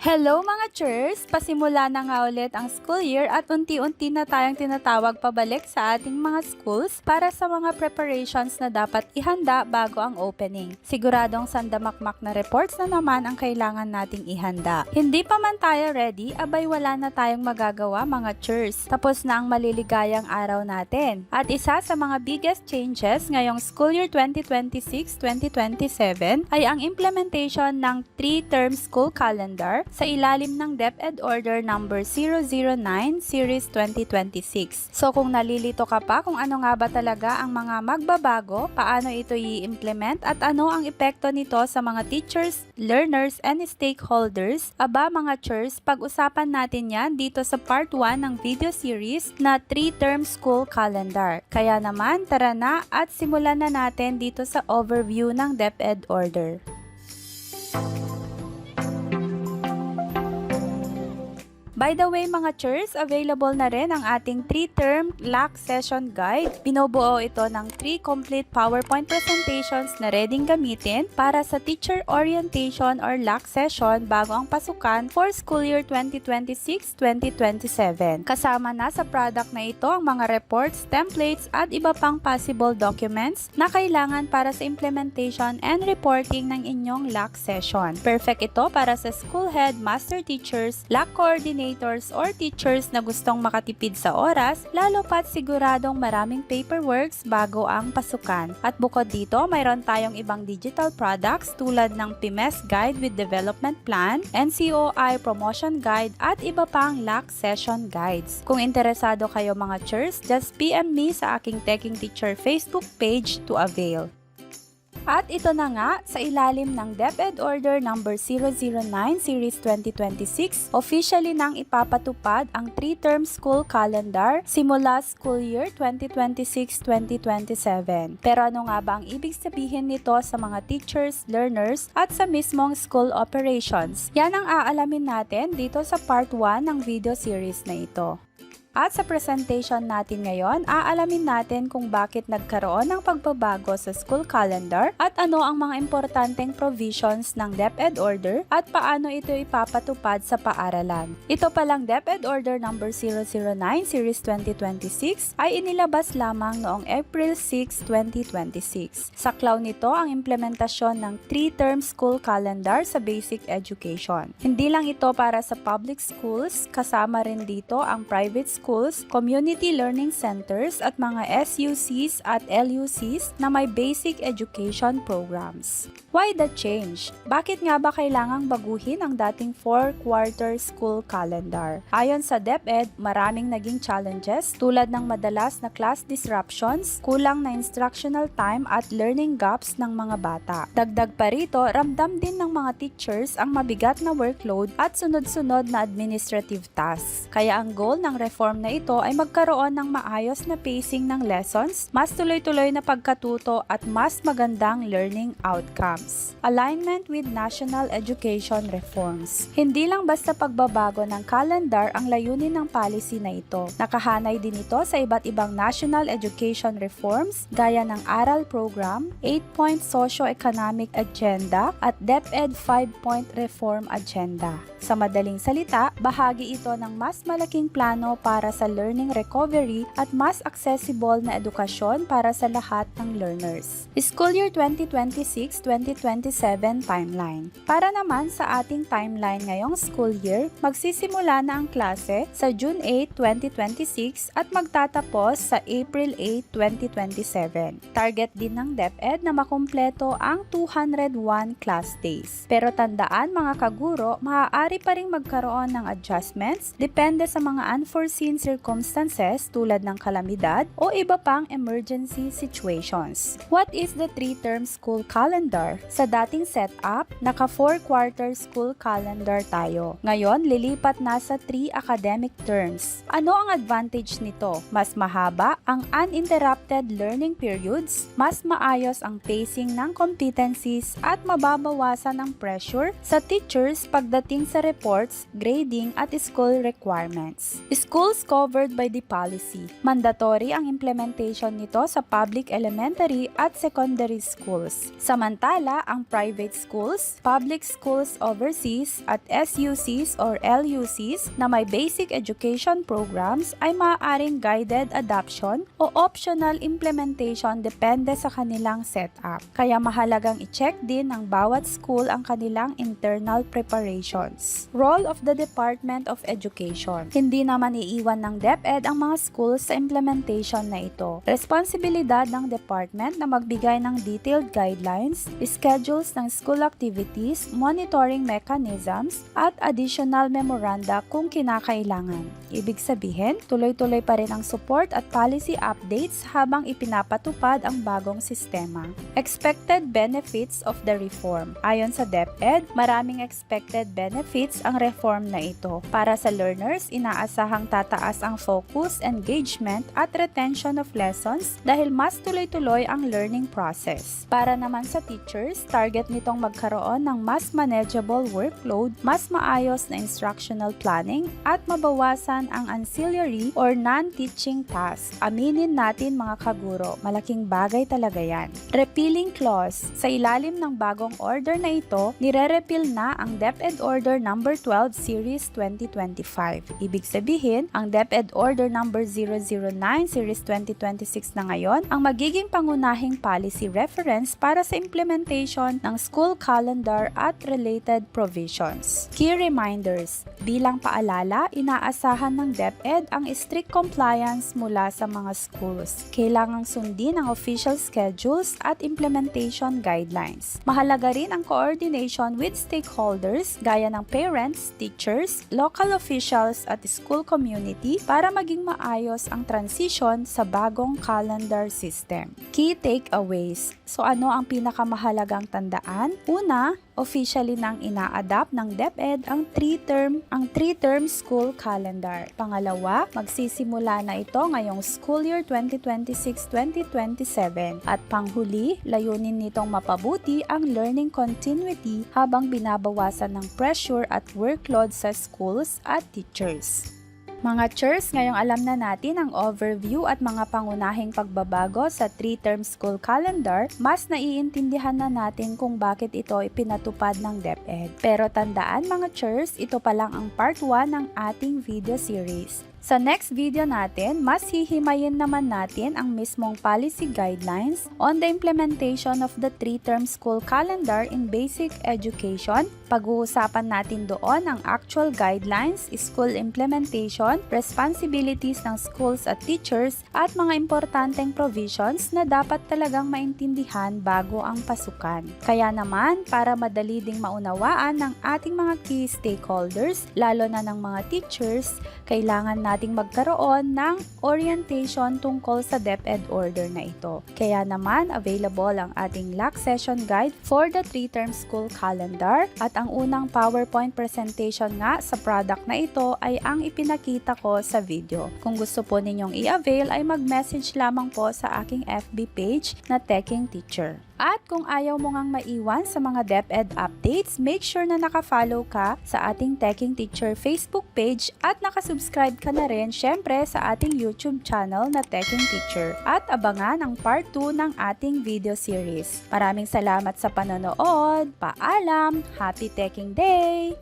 Hello mga churs! Pasimula na nga ulit ang school year at unti-unti na tayong tinatawag pabalik sa ating mga schools para sa mga preparations na dapat ihanda bago ang opening. Siguradong sandamakmak na reports na naman ang kailangan nating ihanda. Hindi pa man tayo ready, abay wala na tayong magagawa mga churs. Tapos na ang maliligayang araw natin. At isa sa mga biggest changes ngayong school year 2026-2027 ay ang implementation ng 3-term school calendar sa ilalim ng DepEd Order number 009 Series 2026. So kung nalilito ka pa kung ano nga ba talaga ang mga magbabago, paano ito i-implement at ano ang epekto nito sa mga teachers, learners, and stakeholders, aba mga churs, pag-usapan natin yan dito sa part 1 ng video series na 3-term school calendar. Kaya naman, tara na at simulan na natin dito sa overview ng DepEd Order. By the way mga churs, available na rin ang ating 3-term LAC session guide. Binubuo ito ng 3 complete PowerPoint presentations na readyng gamitin para sa teacher orientation or LAC session bago ang pasukan for school year 2026-2027. Kasama na sa product na ito ang mga reports, templates at iba pang possible documents na kailangan para sa implementation and reporting ng inyong LAC session. Perfect ito para sa school head, master teachers, LAC coordinators, or teachers na gustong makatipid sa oras, lalo pat siguradong maraming paperworks bago ang pasukan. At bukod dito, mayroon tayong ibang digital products tulad ng PMS Guide with Development Plan, NCOI Promotion Guide, at iba pang LAC Session Guides. Kung interesado kayo mga churs, just PM me sa aking Teching Teacher Facebook page to avail. At ito na nga, sa ilalim ng DepEd Order number 009 Series 2026, officially nang ipapatupad ang 3-term school calendar simula school year 2026-2027. Pero ano nga ba ang ibig sabihin nito sa mga teachers, learners, at sa mismong school operations? Yan ang aalamin natin dito sa part 1 ng video series na ito. At sa presentation natin ngayon, aalamin natin kung bakit nagkaroon ng pagbabago sa school calendar at ano ang mga importanteng provisions ng DepEd Order at paano ito ipapatupad sa paaralan. Ito palang DepEd Order number 009 Series 2026 ay inilabas lamang noong April 6, 2026. Saklaw nito ang implementasyon ng 3-term school calendar sa basic education. Hindi lang ito para sa public schools, kasama rin dito ang private schools, community learning centers at mga SUCs at LUCs na may basic education programs. Why the change? Bakit nga ba kailangang baguhin ang dating 4-quarter school calendar? Ayon sa DepEd, maraming naging challenges tulad ng madalas na class disruptions, kulang na instructional time at learning gaps ng mga bata. Dagdag pa rito, ramdam din ng mga teachers ang mabigat na workload at sunod-sunod na administrative tasks. Kaya ang goal ng reform na ito ay magkaroon ng maayos na pacing ng lessons, mas tuloy-tuloy na pagkatuto at mas magandang learning outcomes. Alignment with national education reforms. Hindi lang basta pagbabago ng calendar ang layunin ng policy na ito. Nakahanay din ito sa iba't ibang national education reforms gaya ng ARAL program, 8-point socio-economic agenda at DepEd 5-point reform agenda. Sa madaling salita, bahagi ito ng mas malaking plano para sa learning recovery at mas accessible na edukasyon para sa lahat ng learners. School year 2026-2027 timeline. Para naman sa ating timeline ngayong school year, magsisimula na ang klase sa June 8, 2026 at magtatapos sa April 8, 2027. Target din ng DepEd na makumpleto ang 201 class days. Pero tandaan mga kaguro, maaari pa ring magkaroon ng adjustments depende sa mga unforeseen circumstances tulad ng kalamidad o iba pang emergency situations. What is the 3-term school calendar? Sa dating setup, naka 4-quarter school calendar tayo. Ngayon, lilipat na sa 3 academic terms. Ano ang advantage nito? Mas mahaba ang uninterrupted learning periods, mas maayos ang pacing ng competencies at mababawasan ang pressure sa teachers pagdating sa reports, grading at school requirements. Schools covered by the policy. Mandatory ang implementation nito sa public elementary at secondary schools. Samantala, Samantala, ang private schools, public schools overseas at SUCs or LUCs na may basic education programs ay maaaring guided adoption o optional implementation depende sa kanilang setup. Kaya mahalagang i-check din ng bawat school ang kanilang internal preparations. Role of the Department of Education. Hindi naman iiwan ng DepEd ang mga schools sa implementation na ito. Responsibilidad ng department na magbigay ng detailed guidelines, schedules ng school activities, monitoring mechanisms, at additional memoranda kung kinakailangan. Ibig sabihin, tuloy-tuloy pa rin ang support at policy updates habang ipinapatupad ang bagong sistema. Expected benefits of the reform. Ayon sa DepEd, maraming expected benefits ang reform na ito. Para sa learners, inaasahang tataas ang focus, engagement, at retention of lessons dahil mas tuloy-tuloy ang learning process. Para naman sa teachers, target nitong magkaroon ng mas manageable workload, mas maayos na instructional planning, at mabawasan ang ancillary or non-teaching tasks. Aminin natin mga kaguro, malaking bagay talaga yan. Repealing clause. Sa ilalim ng bagong order na ito, nire-repeal na ang DepEd Order No. 12 Series 2025. Ibig sabihin, ang DepEd Order No. 009 Series 2026 na ngayon ang magiging pangunahing policy reference para sa implementation ng school calendar at related provisions. Key reminders. Bilang paalala, inaasahan ng DepEd ang strict compliance mula sa mga schools. Kailangang sundin ang official schedules at implementation guidelines. Mahalaga rin ang coordination with stakeholders gaya ng parents, teachers, local officials at school community para maging maayos ang transition sa bagong calendar system. Key takeaways. So ano ang pinakamahalagang tandaan? Una, officially nang ina-adapt ng DepEd ang 3-term school calendar. Pangalawa, magsisimula na ito ngayong school year 2026-2027. At panghuli, layunin nitong mapabuti ang learning continuity habang binabawasan ng pressure at workload sa schools at teachers. Mga chers, ngayong alam na natin ang overview at mga pangunahing pagbabago sa 3-term school calendar, mas naiintindihan na natin kung bakit ito ipinatupad ng DepEd. Pero tandaan mga chers, ito pa lang ang part 1 ng ating video series. Sa next video natin, mas hihimayin naman natin ang mismong policy guidelines on the implementation of the 3-term school calendar in basic education. Pag-uusapan natin doon ang actual guidelines, school implementation, responsibilities ng schools at teachers, at mga importanteng provisions na dapat talagang maintindihan bago ang pasukan. Kaya naman, para madali ding maunawaan ng ating mga key stakeholders, lalo na ng mga teachers, kailangan nating magkaroon ng orientation tungkol sa DepEd order na ito. Kaya naman, available ang ating LAC session guide for the 3-term school calendar at ang unang PowerPoint presentation nga sa product na ito ay ang ipinakita ko sa video. Kung gusto po ninyong i-avail ay mag-message lamang po sa aking FB page na Teching Teacher. At kung ayaw mo ngang maiwan sa mga DepEd updates, make sure na naka-follow ka sa ating Teching Teacher Facebook page at nakasubscribe ka na rin syempre sa ating YouTube channel na Teching Teacher. At abangan ang part 2 ng ating video series. Maraming salamat sa panonood. Paalam! Happy Teching Day!